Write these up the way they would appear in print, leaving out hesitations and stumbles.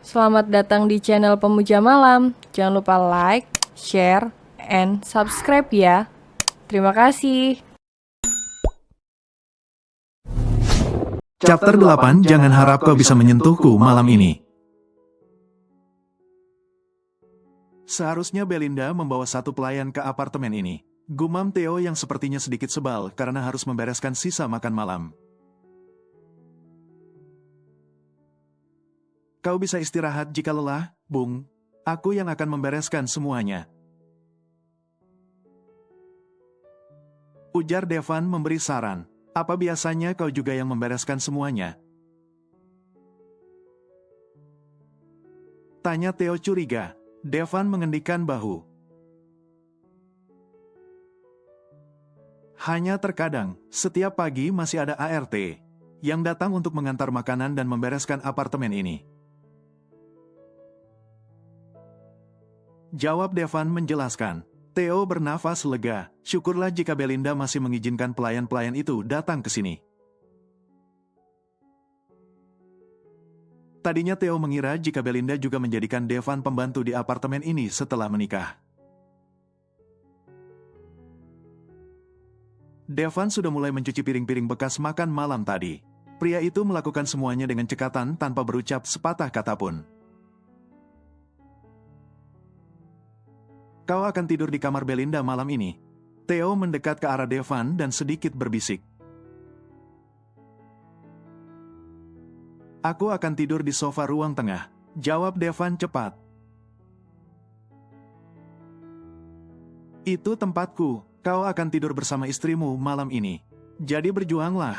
Selamat datang di channel Pemuja Malam. Jangan lupa like, share, and subscribe ya. Terima kasih. Chapter 8, jangan harap kau bisa menyentuhku malam ini. Seharusnya Belinda membawa satu pelayan ke apartemen ini. Gumam Theo yang sepertinya sedikit sebal karena harus membereskan sisa makan malam. Kau bisa istirahat jika lelah, Bung. Aku yang akan membereskan semuanya. Ujar Devan memberi saran. Apa biasanya kau juga yang membereskan semuanya? Tanya Theo curiga. Devan mengendikkan bahu. Hanya terkadang, setiap pagi masih ada ART yang datang untuk mengantar makanan dan membereskan apartemen ini. Jawab Devan menjelaskan. Theo bernafas lega. Syukurlah jika Belinda masih mengizinkan pelayan-pelayan itu datang ke sini. Tadinya Theo mengira jika Belinda juga menjadikan Devan pembantu di apartemen ini setelah menikah. Devan sudah mulai mencuci piring-piring bekas makan malam tadi. Pria itu melakukan semuanya dengan cekatan tanpa berucap sepatah kata pun. Kau akan tidur di kamar Belinda malam ini. Theo mendekat ke arah Devan dan sedikit berbisik. Aku akan tidur di sofa ruang tengah. Jawab Devan cepat. Itu tempatku. Kau akan tidur bersama istrimu malam ini. Jadi berjuanglah.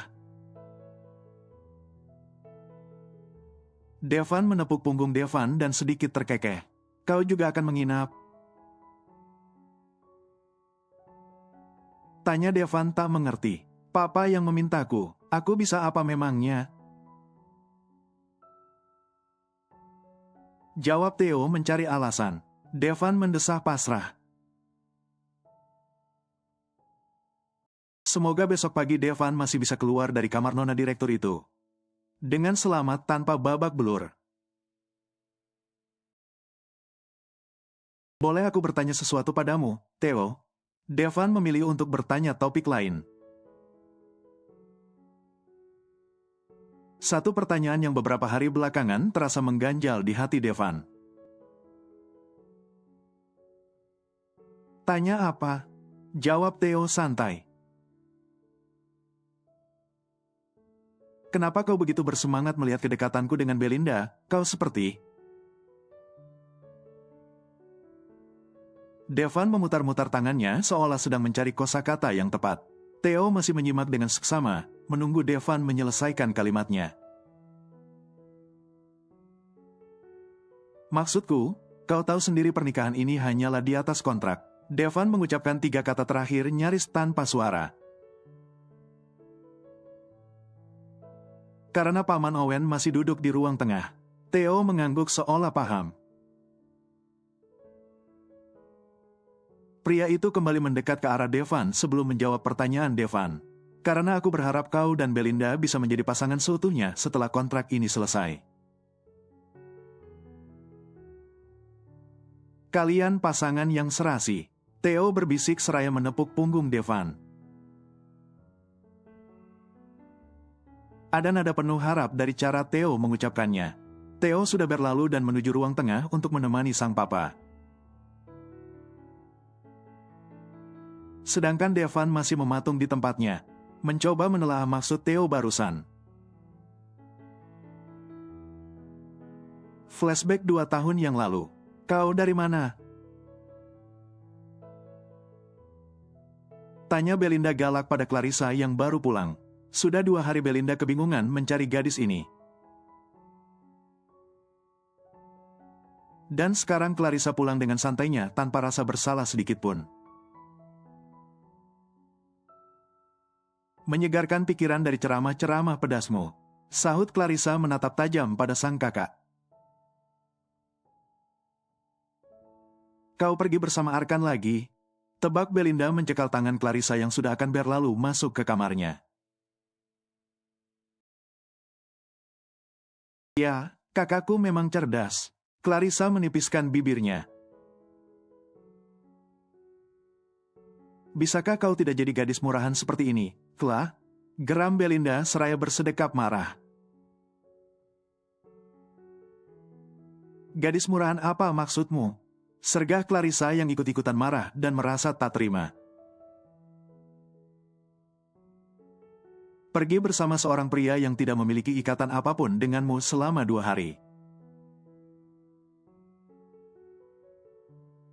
Devan menepuk punggung Devan dan sedikit terkekeh. Kau juga akan menginap. Tanya Devan tak mengerti. Papa yang memintaku. Aku bisa apa memangnya? Jawab Theo mencari alasan. Devan mendesah pasrah. Semoga besok pagi Devan masih bisa keluar dari kamar nona direktur itu. Dengan selamat tanpa babak belur. Boleh aku bertanya sesuatu padamu, Theo? Devan memilih untuk bertanya topik lain. Satu pertanyaan yang beberapa hari belakangan terasa mengganjal di hati Devan. Tanya apa? Jawab Theo santai. Kenapa kau begitu bersemangat melihat kedekatanku dengan Belinda? Kau seperti... Devan memutar-mutar tangannya seolah sedang mencari kosakata yang tepat. Theo masih menyimak dengan seksama, menunggu Devan menyelesaikan kalimatnya. Maksudku, kau tahu sendiri pernikahan ini hanyalah di atas kontrak. Devan mengucapkan 3 kata terakhir nyaris tanpa suara. Karena Paman Owen masih duduk di ruang tengah, Theo mengangguk seolah paham. Pria itu kembali mendekat ke arah Devan sebelum menjawab pertanyaan Devan. Karena aku berharap kau dan Belinda bisa menjadi pasangan seutuhnya setelah kontrak ini selesai. Kalian pasangan yang serasi. Theo berbisik seraya menepuk punggung Devan. Ada nada penuh harap dari cara Theo mengucapkannya. Theo sudah berlalu dan menuju ruang tengah untuk menemani sang papa. Sedangkan Devan masih mematung di tempatnya, mencoba menelaah maksud Theo barusan. Flashback 2 tahun yang lalu. Kau dari mana? Tanya Belinda galak pada Clarissa yang baru pulang. Sudah 2 hari Belinda kebingungan mencari gadis ini. Dan sekarang Clarissa pulang dengan santainya tanpa rasa bersalah sedikitpun. Menyegarkan pikiran dari ceramah-ceramah pedasmu. Sahut Clarissa menatap tajam pada sang kakak. Kau pergi bersama Arkan lagi? Tebak Belinda mencekal tangan Clarissa yang sudah akan berlalu masuk ke kamarnya. Ya, Kakakku memang cerdas. Clarissa menipiskan bibirnya. Bisakah kau tidak jadi gadis murahan seperti ini, Cla? Geram Belinda seraya bersedekap marah. Gadis murahan apa maksudmu? Sergah Clarissa yang ikut-ikutan marah dan merasa tak terima. Pergi bersama seorang pria yang tidak memiliki ikatan apapun denganmu selama 2 hari.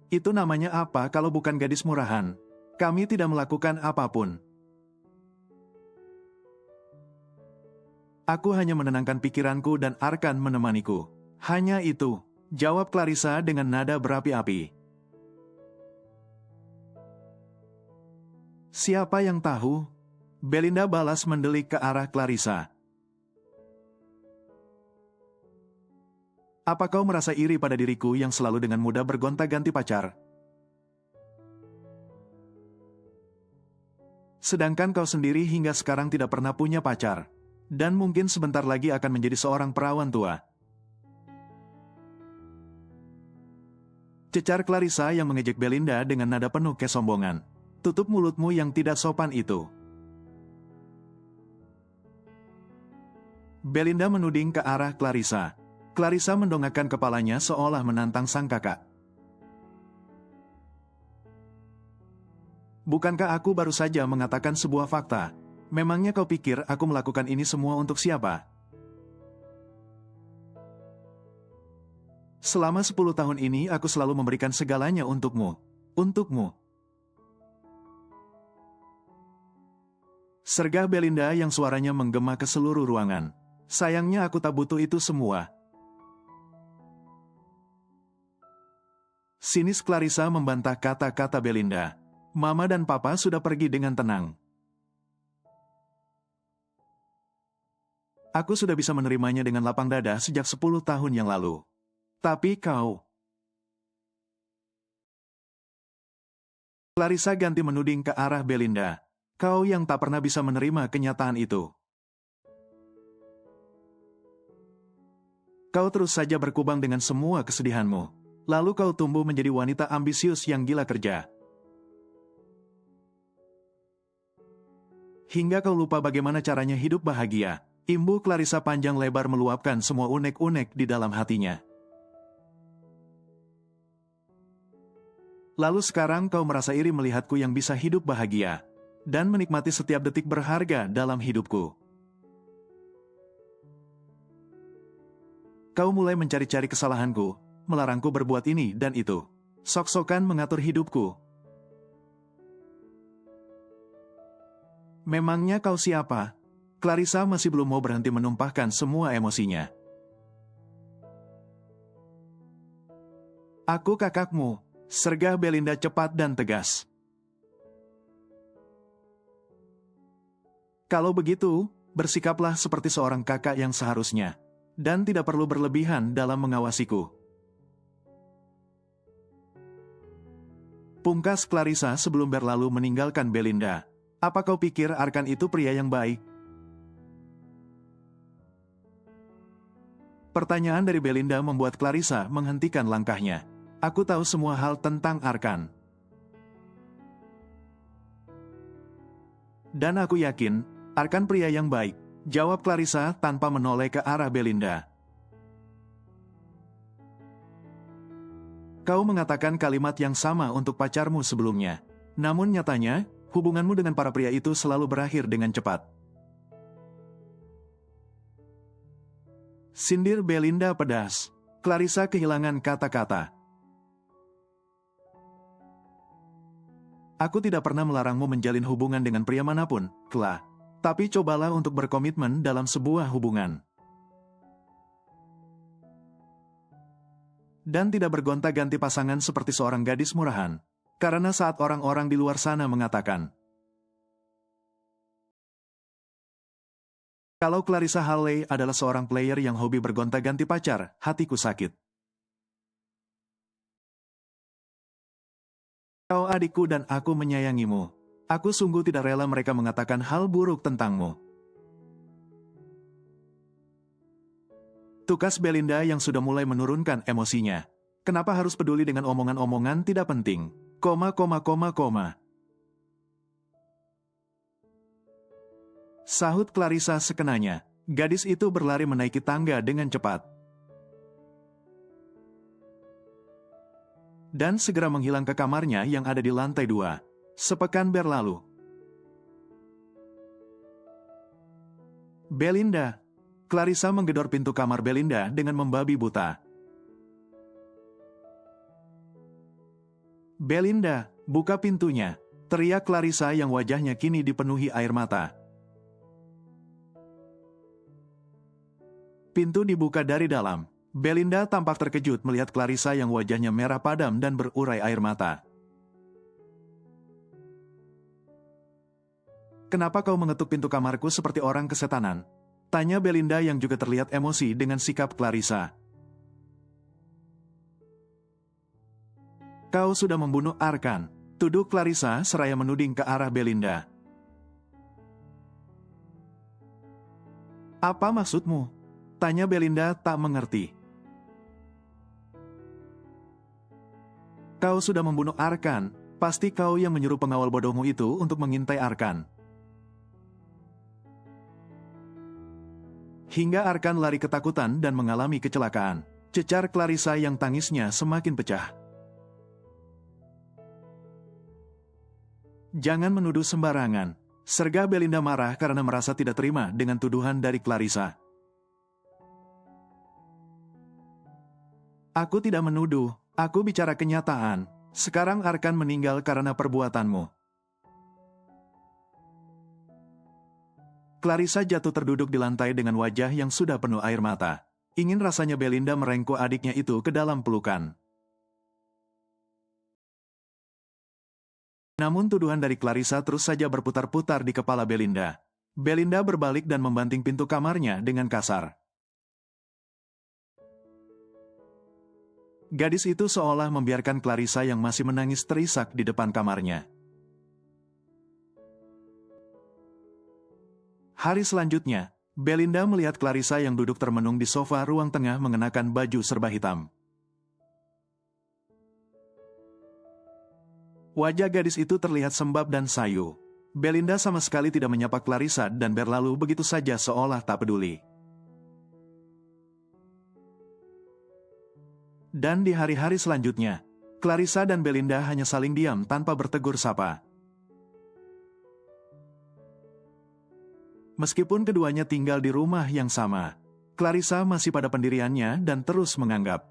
Itu namanya apa kalau bukan gadis murahan? Kami tidak melakukan apapun. Aku hanya menenangkan pikiranku dan Arkan menemaniku. Hanya itu, jawab Clarissa dengan nada berapi-api. Siapa yang tahu? Belinda balas mendelik ke arah Clarissa. Apa kau merasa iri pada diriku yang selalu dengan mudah bergonta-ganti pacar? Sedangkan kau sendiri hingga sekarang tidak pernah punya pacar. Dan mungkin sebentar lagi akan menjadi seorang perawan tua. Cecar Clarissa yang mengejek Belinda dengan nada penuh kesombongan. Tutup mulutmu yang tidak sopan itu. Belinda menuding ke arah Clarissa. Clarissa mendongakkan kepalanya seolah menantang sang kakak. Bukankah aku baru saja mengatakan sebuah fakta? Memangnya kau pikir aku melakukan ini semua untuk siapa? Selama 10 tahun ini aku selalu memberikan segalanya untukmu. Untukmu. Sergah Belinda yang suaranya menggema ke seluruh ruangan. Sayangnya aku tak butuh itu semua. Sinis Clarissa membantah kata-kata Belinda. Mama dan Papa sudah pergi dengan tenang. Aku sudah bisa menerimanya dengan lapang dada sejak 10 tahun yang lalu. Tapi kau... Clarissa ganti menuding ke arah Belinda. Kau yang tak pernah bisa menerima kenyataan itu. Kau terus saja berkubang dengan semua kesedihanmu. Lalu kau tumbuh menjadi wanita ambisius yang gila kerja. Hingga kau lupa bagaimana caranya hidup bahagia. Imbu Clarissa panjang lebar meluapkan semua unek-unek di dalam hatinya. Lalu sekarang kau merasa iri melihatku yang bisa hidup bahagia. Dan menikmati setiap detik berharga dalam hidupku. Kau mulai mencari-cari kesalahanku, melarangku berbuat ini dan itu. Sok-sokan mengatur hidupku. Memangnya kau siapa? Clarissa masih belum mau berhenti menumpahkan semua emosinya. Aku kakakmu, sergah Belinda cepat dan tegas. Kalau begitu, bersikaplah seperti seorang kakak yang seharusnya. Dan tidak perlu berlebihan dalam mengawasiku. Pungkas Clarissa sebelum berlalu meninggalkan Belinda. Apa kau pikir Arkan itu pria yang baik? Pertanyaan dari Belinda membuat Clarissa menghentikan langkahnya. Aku tahu semua hal tentang Arkan. Dan aku yakin, Arkan pria yang baik. Jawab Clarissa tanpa menoleh ke arah Belinda. Kau mengatakan kalimat yang sama untuk pacarmu sebelumnya. Namun nyatanya, hubunganmu dengan para pria itu selalu berakhir dengan cepat. Sindir Belinda pedas. Clarissa kehilangan kata-kata. Aku tidak pernah melarangmu menjalin hubungan dengan pria manapun, Cla. Tapi cobalah untuk berkomitmen dalam sebuah hubungan. Dan tidak bergonta-ganti pasangan seperti seorang gadis murahan. Karena saat orang-orang di luar sana mengatakan, kalau Clarissa Halley adalah seorang player yang hobi bergonta-ganti pacar, hatiku sakit. Kau adikku dan aku menyayangimu. Aku sungguh tidak rela mereka mengatakan hal buruk tentangmu. Tukas Belinda yang sudah mulai menurunkan emosinya. Kenapa harus peduli dengan omongan-omongan tidak penting? Sahut Clarissa sekenanya. Gadis itu berlari menaiki tangga dengan cepat. Dan segera menghilang ke kamarnya yang ada di lantai 2. Sepekan berlalu. Belinda. Clarissa menggedor pintu kamar Belinda dengan membabi buta. Belinda, buka pintunya, teriak Clarissa yang wajahnya kini dipenuhi air mata. Pintu dibuka dari dalam. Belinda tampak terkejut melihat Clarissa yang wajahnya merah padam dan berurai air mata. Kenapa kau mengetuk pintu kamarku seperti orang kesetanan? Tanya Belinda yang juga terlihat emosi dengan sikap Clarissa. Kau sudah membunuh Arkan, tuduh Clarissa seraya menuding ke arah Belinda. Apa maksudmu? Tanya Belinda tak mengerti. Kau sudah membunuh Arkan, pasti kau yang menyuruh pengawal bodohmu itu untuk mengintai Arkan. Hingga Arkan lari ketakutan dan mengalami kecelakaan. Cecar Clarissa yang tangisnya semakin pecah. Jangan menuduh sembarangan. Sergah Belinda marah karena merasa tidak terima dengan tuduhan dari Clarissa. Aku tidak menuduh, aku bicara kenyataan. Sekarang Arkan meninggal karena perbuatanmu. Clarissa jatuh terduduk di lantai dengan wajah yang sudah penuh air mata. Ingin rasanya Belinda merengkuh adiknya itu ke dalam pelukan. Namun tuduhan dari Clarissa terus saja berputar-putar di kepala Belinda. Belinda berbalik dan membanting pintu kamarnya dengan kasar. Gadis itu seolah membiarkan Clarissa yang masih menangis terisak di depan kamarnya. Hari selanjutnya, Belinda melihat Clarissa yang duduk termenung di sofa ruang tengah mengenakan baju serba hitam. Wajah gadis itu terlihat sembab dan sayu. Belinda sama sekali tidak menyapa Clarissa dan berlalu begitu saja seolah tak peduli. Dan di hari-hari selanjutnya, Clarissa dan Belinda hanya saling diam tanpa bertegur sapa. Meskipun keduanya tinggal di rumah yang sama, Clarissa masih pada pendiriannya dan terus menganggap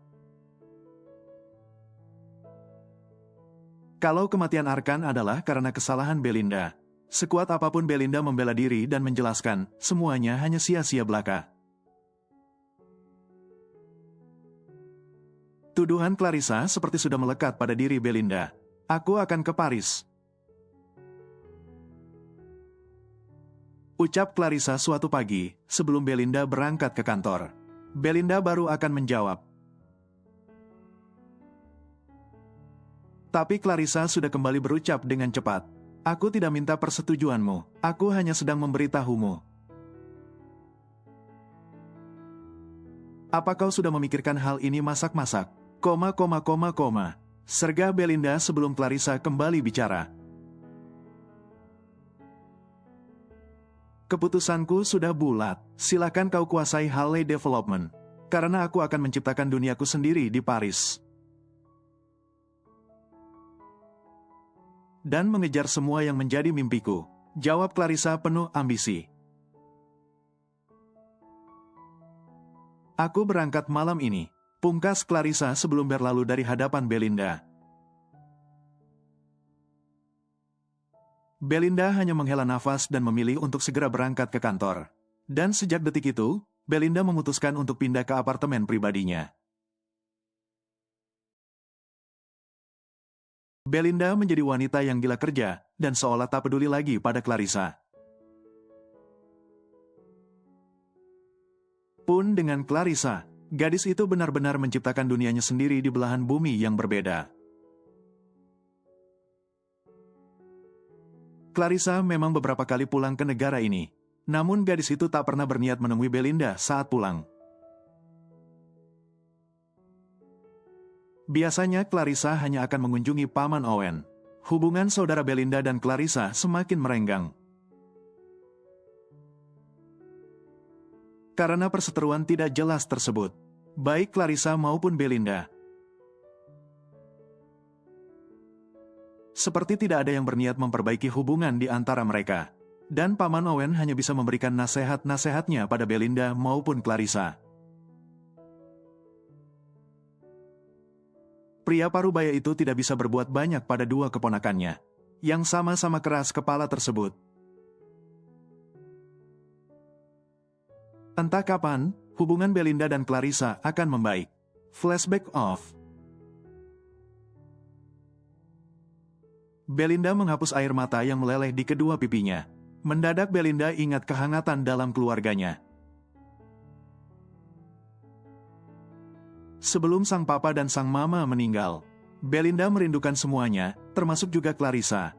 kalau kematian Arkan adalah karena kesalahan Belinda. Sekuat apapun Belinda membela diri dan menjelaskan, semuanya hanya sia-sia belaka. Tuduhan Clarissa seperti sudah melekat pada diri Belinda. Aku akan ke Paris. Ucap Clarissa suatu pagi, sebelum Belinda berangkat ke kantor. Belinda baru akan menjawab. Tapi Clarissa sudah kembali berucap dengan cepat. Aku tidak minta persetujuanmu, aku hanya sedang memberitahumu. Apa kau sudah memikirkan hal ini masak-masak? Sergah Belinda sebelum Clarissa kembali bicara. Keputusanku sudah bulat, silakan kau kuasai Halley Development. Karena aku akan menciptakan duniaku sendiri di Paris. Dan mengejar semua yang menjadi mimpiku. Jawab Clarissa penuh ambisi. Aku berangkat malam ini. Pungkas Clarissa sebelum berlalu dari hadapan Belinda. Belinda hanya menghela nafas dan memilih untuk segera berangkat ke kantor. Dan sejak detik itu, Belinda memutuskan untuk pindah ke apartemen pribadinya. Belinda menjadi wanita yang gila kerja, dan seolah tak peduli lagi pada Clarissa. Pun dengan Clarissa, gadis itu benar-benar menciptakan dunianya sendiri di belahan bumi yang berbeda. Clarissa memang beberapa kali pulang ke negara ini, namun gadis itu tak pernah berniat menemui Belinda saat pulang. Biasanya Clarissa hanya akan mengunjungi Paman Owen. Hubungan saudara Belinda dan Clarissa semakin merenggang. Karena perseteruan tidak jelas tersebut, baik Clarissa maupun Belinda, seperti tidak ada yang berniat memperbaiki hubungan di antara mereka. Dan Paman Owen hanya bisa memberikan nasihat-nasihatnya pada Belinda maupun Clarissa. Pria parubaya itu tidak bisa berbuat banyak pada dua keponakannya, yang sama-sama keras kepala tersebut. Entah kapan, hubungan Belinda dan Clarissa akan membaik. Flashback off. Belinda menghapus air mata yang meleleh di kedua pipinya. Mendadak Belinda ingat kehangatan dalam keluarganya. Sebelum sang papa dan sang mama meninggal, Belinda merindukan semuanya, termasuk juga Clarissa.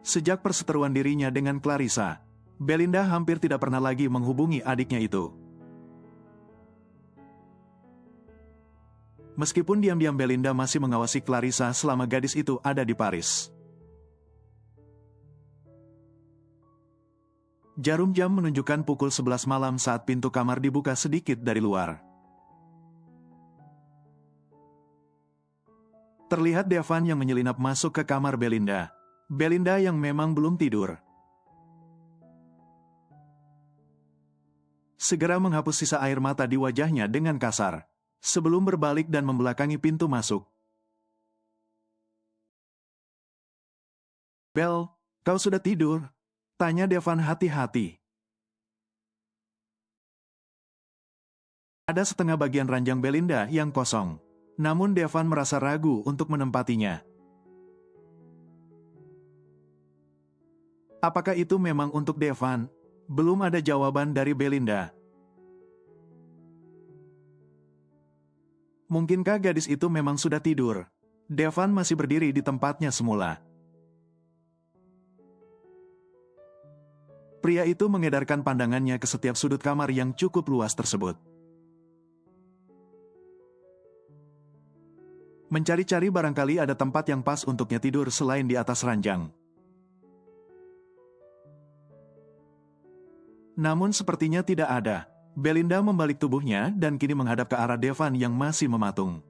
Sejak perseteruan dirinya dengan Clarissa, Belinda hampir tidak pernah lagi menghubungi adiknya itu. Meskipun diam-diam Belinda masih mengawasi Clarissa selama gadis itu ada di Paris. Jarum jam menunjukkan pukul 11 malam saat pintu kamar dibuka sedikit dari luar. Terlihat Devan yang menyelinap masuk ke kamar Belinda. Belinda yang memang belum tidur segera menghapus sisa air mata di wajahnya dengan kasar, sebelum berbalik dan membelakangi pintu masuk. "Bel, kau sudah tidur?" tanya Devan hati-hati. Ada setengah bagian ranjang Belinda yang kosong, namun Devan merasa ragu untuk menempatinya. Apakah itu memang untuk Devan? Belum ada jawaban dari Belinda. Mungkinkah gadis itu memang sudah tidur? Devan masih berdiri di tempatnya semula. Pria itu mengedarkan pandangannya ke setiap sudut kamar yang cukup luas tersebut. Mencari-cari barangkali ada tempat yang pas untuknya tidur selain di atas ranjang. Namun sepertinya tidak ada. Belinda membalik tubuhnya dan kini menghadap ke arah Devan yang masih mematung.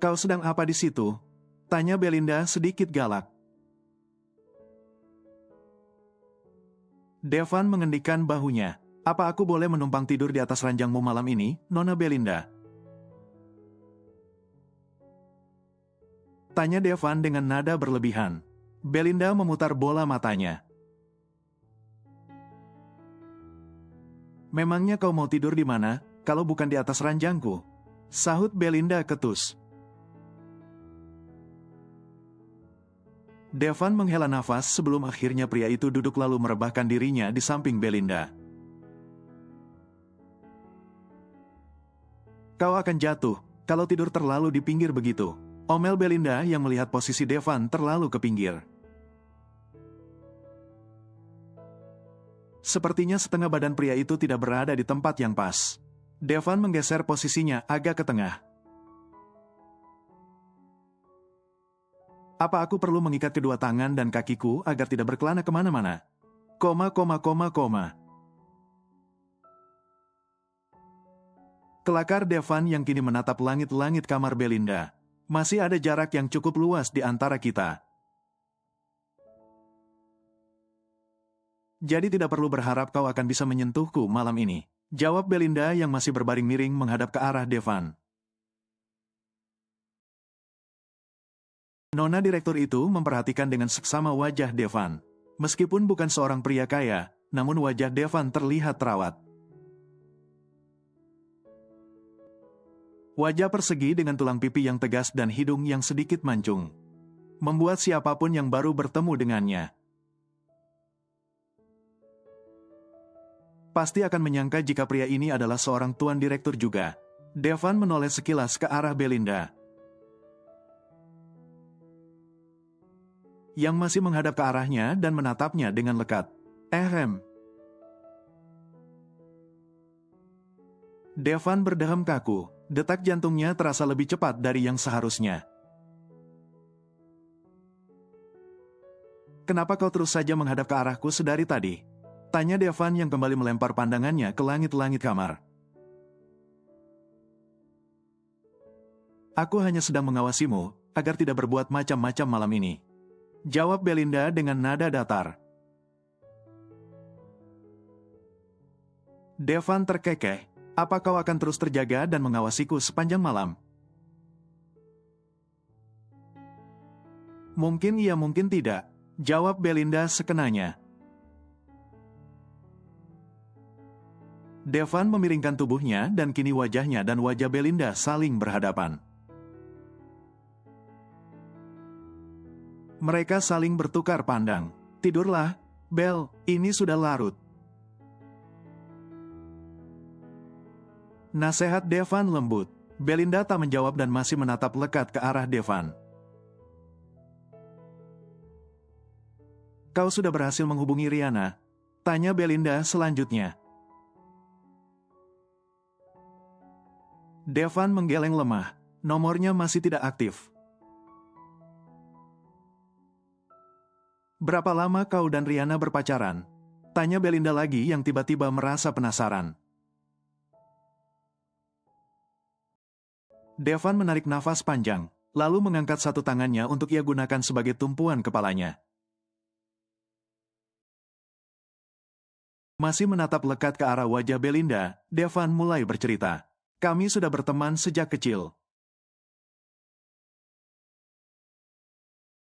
"Kau sedang apa di situ?" tanya Belinda sedikit galak. Devan mengendikkan bahunya. "Apa aku boleh menumpang tidur di atas ranjangmu malam ini, Nona Belinda?" tanya Devan dengan nada berlebihan. Belinda memutar bola matanya. "Memangnya kau mau tidur di mana, kalau bukan di atas ranjangku?" sahut Belinda ketus. Devan menghela nafas sebelum akhirnya pria itu duduk lalu merebahkan dirinya di samping Belinda. "Kau akan jatuh, kalau tidur terlalu di pinggir begitu," omel Belinda yang melihat posisi Devan terlalu ke pinggir. Sepertinya setengah badan pria itu tidak berada di tempat yang pas. Devan menggeser posisinya agak ke tengah. "Apa aku perlu mengikat kedua tangan dan kakiku agar tidak berkelana kemana-mana? Kelakar Devan yang kini menatap langit-langit kamar Belinda. "Masih ada jarak yang cukup luas di antara kita. Jadi tidak perlu berharap kau akan bisa menyentuhku malam ini," jawab Belinda yang masih berbaring miring menghadap ke arah Devan. Nona direktur itu memperhatikan dengan seksama wajah Devan. Meskipun bukan seorang pria kaya, namun wajah Devan terlihat terawat. Wajah persegi dengan tulang pipi yang tegas dan hidung yang sedikit mancung, membuat siapapun yang baru bertemu dengannya pasti akan menyangka jika pria ini adalah seorang tuan direktur juga. Devan menoleh sekilas ke arah Belinda, yang masih menghadap ke arahnya dan menatapnya dengan lekat. Devan berdeham kaku, detak jantungnya terasa lebih cepat dari yang seharusnya. Kenapa kau terus saja menghadap ke arahku sedari tadi? Tanya Devan yang kembali melempar pandangannya ke langit-langit kamar. Aku hanya sedang mengawasimu, agar tidak berbuat macam-macam malam ini. Jawab Belinda dengan nada datar. Devan terkekeh, apa kau akan terus terjaga dan mengawasiku sepanjang malam? Mungkin iya mungkin tidak, jawab Belinda sekenanya. Devan memiringkan tubuhnya dan kini wajahnya dan wajah Belinda saling berhadapan. Mereka saling bertukar pandang. Tidurlah, Bel, ini sudah larut. Nasihat Devan lembut. Belinda tak menjawab dan masih menatap lekat ke arah Devan. Kau sudah berhasil menghubungi Riana? Tanya Belinda selanjutnya. Devan menggeleng lemah. Nomornya masih tidak aktif. Berapa lama kau dan Riana berpacaran? Tanya Belinda lagi yang tiba-tiba merasa penasaran. Devan menarik nafas panjang, lalu mengangkat satu tangannya untuk ia gunakan sebagai tumpuan kepalanya. Masih menatap lekat ke arah wajah Belinda, Devan mulai bercerita. Kami sudah berteman sejak kecil.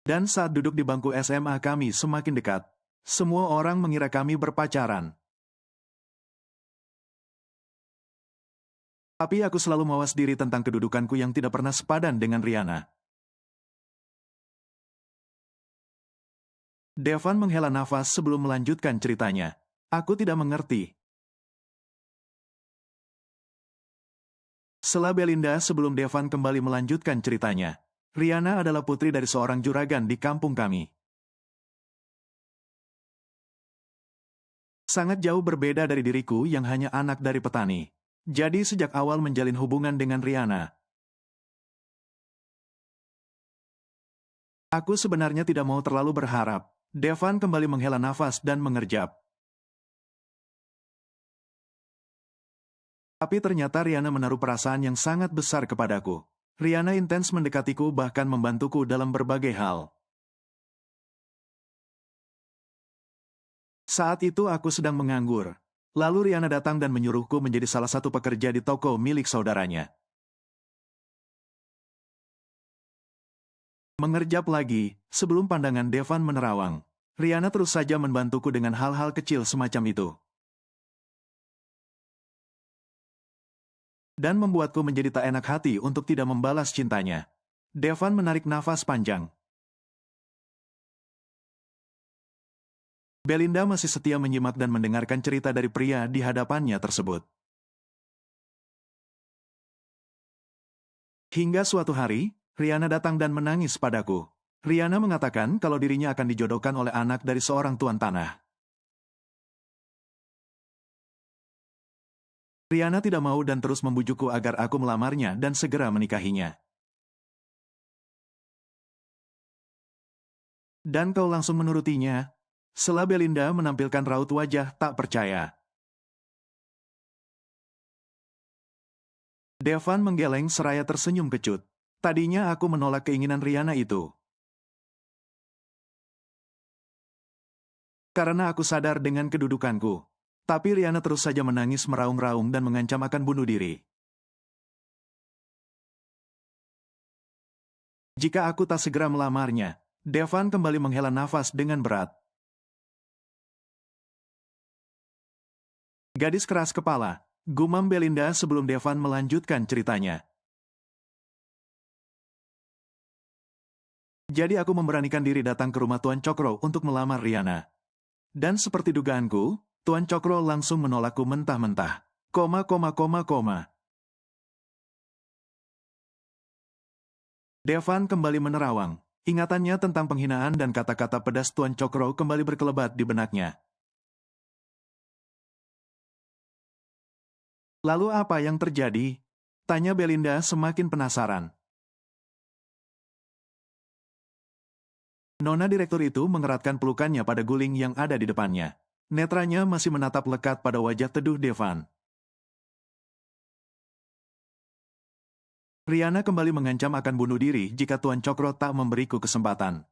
Dan saat duduk di bangku SMA kami semakin dekat. Semua orang mengira kami berpacaran. Tapi aku selalu mawas diri tentang kedudukanku yang tidak pernah sepadan dengan Riana. Devan menghela nafas sebelum melanjutkan ceritanya. Aku tidak mengerti. Sela Belinda sebelum Devan kembali melanjutkan ceritanya. Riana adalah putri dari seorang juragan di kampung kami. Sangat jauh berbeda dari diriku yang hanya anak dari petani. Jadi sejak awal menjalin hubungan dengan Riana. Aku sebenarnya tidak mau terlalu berharap. Devan kembali menghela nafas dan mengerjap. Tapi ternyata Riana menaruh perasaan yang sangat besar kepadaku. Riana intens mendekatiku bahkan membantuku dalam berbagai hal. Saat itu aku sedang menganggur. Lalu Riana datang dan menyuruhku menjadi salah satu pekerja di toko milik saudaranya. Mengerjap lagi, sebelum pandangan Devan menerawang. Riana terus saja membantuku dengan hal-hal kecil semacam itu. Dan membuatku menjadi tak enak hati untuk tidak membalas cintanya. Devan menarik nafas panjang. Belinda masih setia menyimak dan mendengarkan cerita dari pria di hadapannya tersebut. Hingga suatu hari, Riana datang dan menangis padaku. Riana mengatakan kalau dirinya akan dijodohkan oleh anak dari seorang tuan tanah. Riana tidak mau dan terus membujukku agar aku melamarnya dan segera menikahinya. Dan kau langsung menurutinya? Sela Belinda menampilkan raut wajah tak percaya. Devan menggeleng seraya tersenyum kecut. Tadinya aku menolak keinginan Riana itu. Karena aku sadar dengan kedudukanku. Tapi Riana terus saja menangis meraung-raung dan mengancam akan bunuh diri. Jika aku tak segera melamarnya, Devan kembali menghela nafas dengan berat. Gadis keras kepala, gumam Belinda sebelum Devan melanjutkan ceritanya. Jadi aku memberanikan diri datang ke rumah Tuan Cokro untuk melamar Riana. Dan seperti dugaanku, Tuan Cokro langsung menolakku mentah-mentah. Devan kembali menerawang. Ingatannya tentang penghinaan dan kata-kata pedas Tuan Cokro kembali berkelebat di benaknya. Lalu apa yang terjadi? Tanya Belinda semakin penasaran. Nona direktur itu mengeratkan pelukannya pada guling yang ada di depannya. Netranya masih menatap lekat pada wajah teduh Devan. Riana kembali mengancam akan bunuh diri jika Tuan Cokro tak memberiku kesempatan.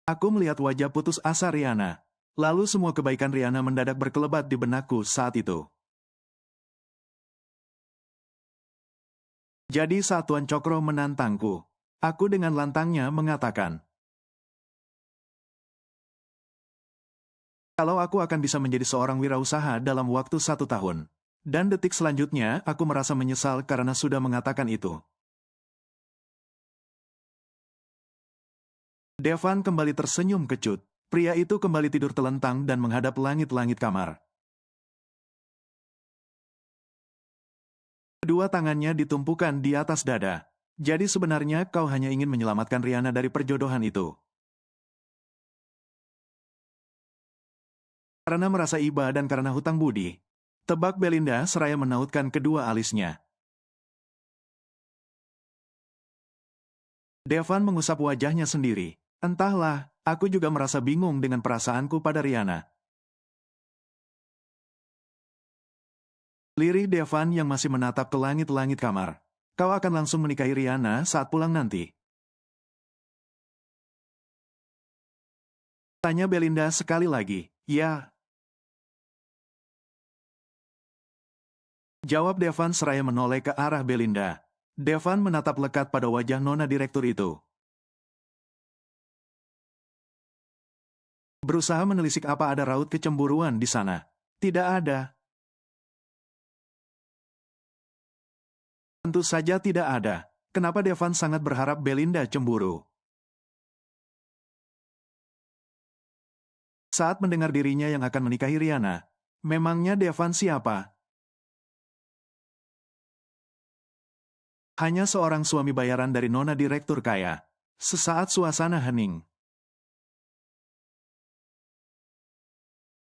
Aku melihat wajah putus asa Riana. Lalu semua kebaikan Riana mendadak berkelebat di benakku saat itu. Jadi saat Tuan Cokro menantangku, aku dengan lantangnya mengatakan, kalau aku akan bisa menjadi seorang wirausaha dalam waktu 1 tahun. Dan detik selanjutnya aku merasa menyesal karena sudah mengatakan itu. Devan kembali tersenyum kecut. Pria itu kembali tidur telentang dan menghadap langit-langit kamar. Kedua tangannya ditumpukan di atas dada. Jadi sebenarnya kau hanya ingin menyelamatkan Riana dari perjodohan itu. Karena merasa iba dan karena hutang budi. Tebak Belinda seraya menautkan kedua alisnya. Devan mengusap wajahnya sendiri. Entahlah, aku juga merasa bingung dengan perasaanku pada Riana. Lirih Devan yang masih menatap ke langit-langit kamar. Kau akan langsung menikahi Riana saat pulang nanti. Tanya Belinda sekali lagi. Ya. Jawab Devan seraya menoleh ke arah Belinda. Devan menatap lekat pada wajah nona direktur itu. Berusaha menelisik apa ada raut kecemburuan di sana. Tidak ada. Tentu saja tidak ada. Kenapa Devan sangat berharap Belinda cemburu? Saat mendengar dirinya yang akan menikahi Riana, memangnya Devan siapa? Hanya seorang suami bayaran dari nona direktur kaya. Sesaat suasana hening.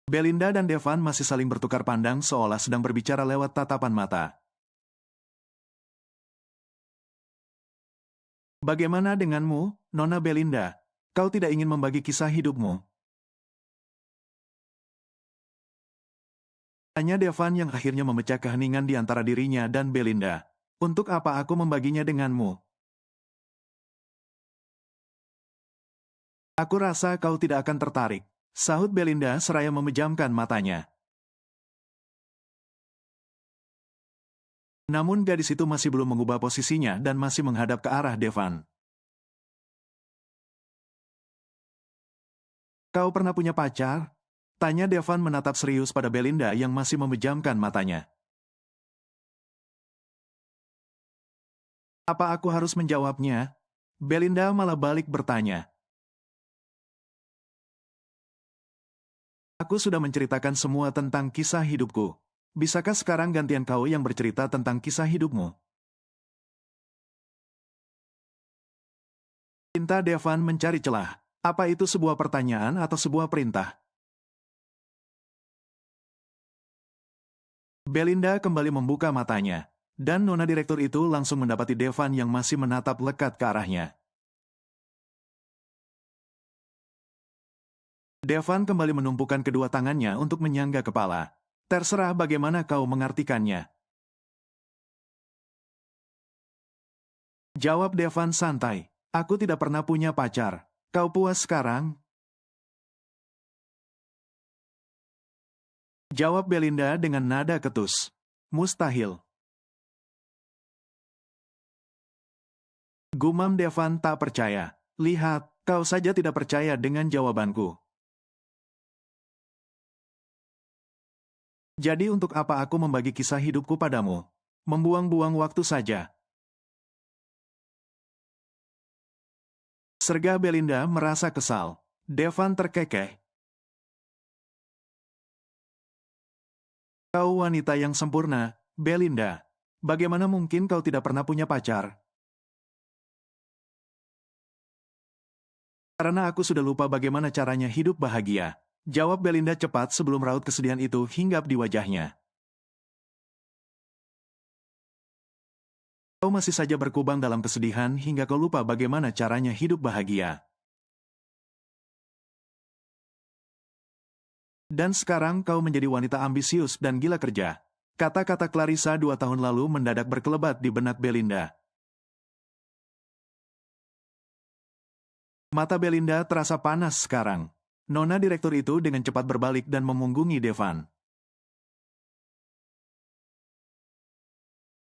Belinda dan Devan masih saling bertukar pandang seolah sedang berbicara lewat tatapan mata. Bagaimana denganmu, Nona Belinda? Kau tidak ingin membagi kisah hidupmu? Tanya Devan yang akhirnya memecah keheningan di antara dirinya dan Belinda. Untuk apa aku membaginya denganmu? Aku rasa kau tidak akan tertarik, sahut Belinda seraya memejamkan matanya. Namun gadis itu masih belum mengubah posisinya dan masih menghadap ke arah Devan. Kau pernah punya pacar? Tanya Devan menatap serius pada Belinda yang masih memejamkan matanya. Apa aku harus menjawabnya? Belinda malah balik bertanya. Aku sudah menceritakan semua tentang kisah hidupku. Bisakah sekarang gantian kau yang bercerita tentang kisah hidupmu? Cinta Devan mencari celah. Apa itu sebuah pertanyaan atau sebuah perintah? Belinda kembali membuka matanya. Dan nona direktur itu langsung mendapati Devan yang masih menatap lekat ke arahnya. Devan kembali menumpukan kedua tangannya untuk menyangga kepala. Terserah bagaimana kau mengartikannya. Jawab Devan santai. Aku tidak pernah punya pacar. Kau puas sekarang? Jawab Belinda dengan nada ketus. Mustahil. Gumam Devan tak percaya. Lihat, kau saja tidak percaya dengan jawabanku. Jadi untuk apa aku membagi kisah hidupku padamu? Membuang-buang waktu saja. Sergah Belinda merasa kesal. Devan terkekeh. Kau wanita yang sempurna, Belinda. Bagaimana mungkin kau tidak pernah punya pacar? Karena aku sudah lupa bagaimana caranya hidup bahagia. Jawab Belinda cepat sebelum raut kesedihan itu hinggap di wajahnya. Kau masih saja berkubang dalam kesedihan hingga kau lupa bagaimana caranya hidup bahagia. Dan sekarang kau menjadi wanita ambisius dan gila kerja. Kata-kata Clarissa 2 tahun lalu mendadak berkelebat di benak Belinda. Mata Belinda terasa panas sekarang. Nona direktur itu dengan cepat berbalik dan memunggungi Devan.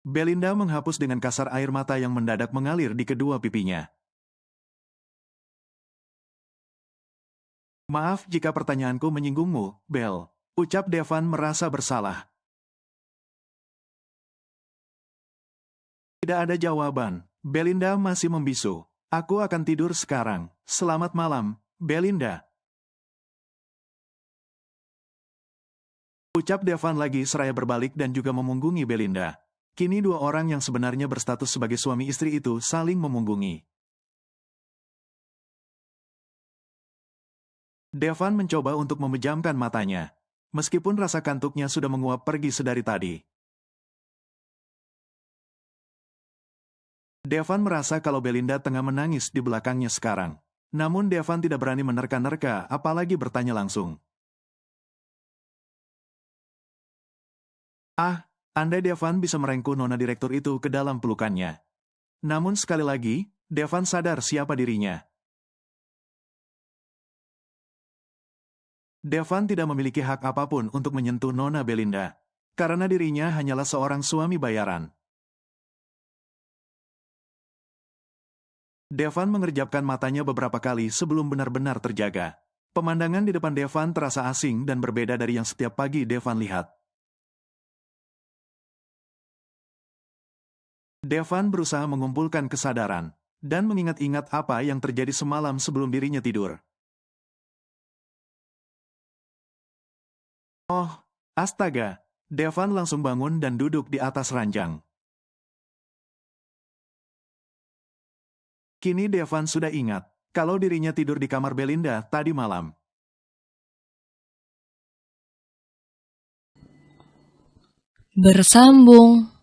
Belinda menghapus dengan kasar air mata yang mendadak mengalir di kedua pipinya. Maaf jika pertanyaanku menyinggungmu, Bel. Ucap Devan merasa bersalah. Tidak ada jawaban. Belinda masih membisu. Aku akan tidur sekarang. Selamat malam, Belinda. Ucap Devan lagi seraya berbalik dan juga memunggungi Belinda. Kini dua orang yang sebenarnya berstatus sebagai suami istri itu saling memunggungi. Devan mencoba untuk memejamkan matanya. Meskipun rasa kantuknya sudah menguap pergi sedari tadi. Devan merasa kalau Belinda tengah menangis di belakangnya sekarang. Namun Devan tidak berani menerka-nerka apalagi bertanya langsung. Andai Devan bisa merengkuh nona direktur itu ke dalam pelukannya. Namun sekali lagi, Devan sadar siapa dirinya. Devan tidak memiliki hak apapun untuk menyentuh nona Belinda. Karena dirinya hanyalah seorang suami bayaran. Devan mengerjapkan matanya beberapa kali sebelum benar-benar terjaga. Pemandangan di depan Devan terasa asing dan berbeda dari yang setiap pagi Devan lihat. Devan berusaha mengumpulkan kesadaran dan mengingat-ingat apa yang terjadi semalam sebelum dirinya tidur. Oh, astaga! Devan langsung bangun dan duduk di atas ranjang. Kini Devan sudah ingat kalau dirinya tidur di kamar Belinda tadi malam. Bersambung.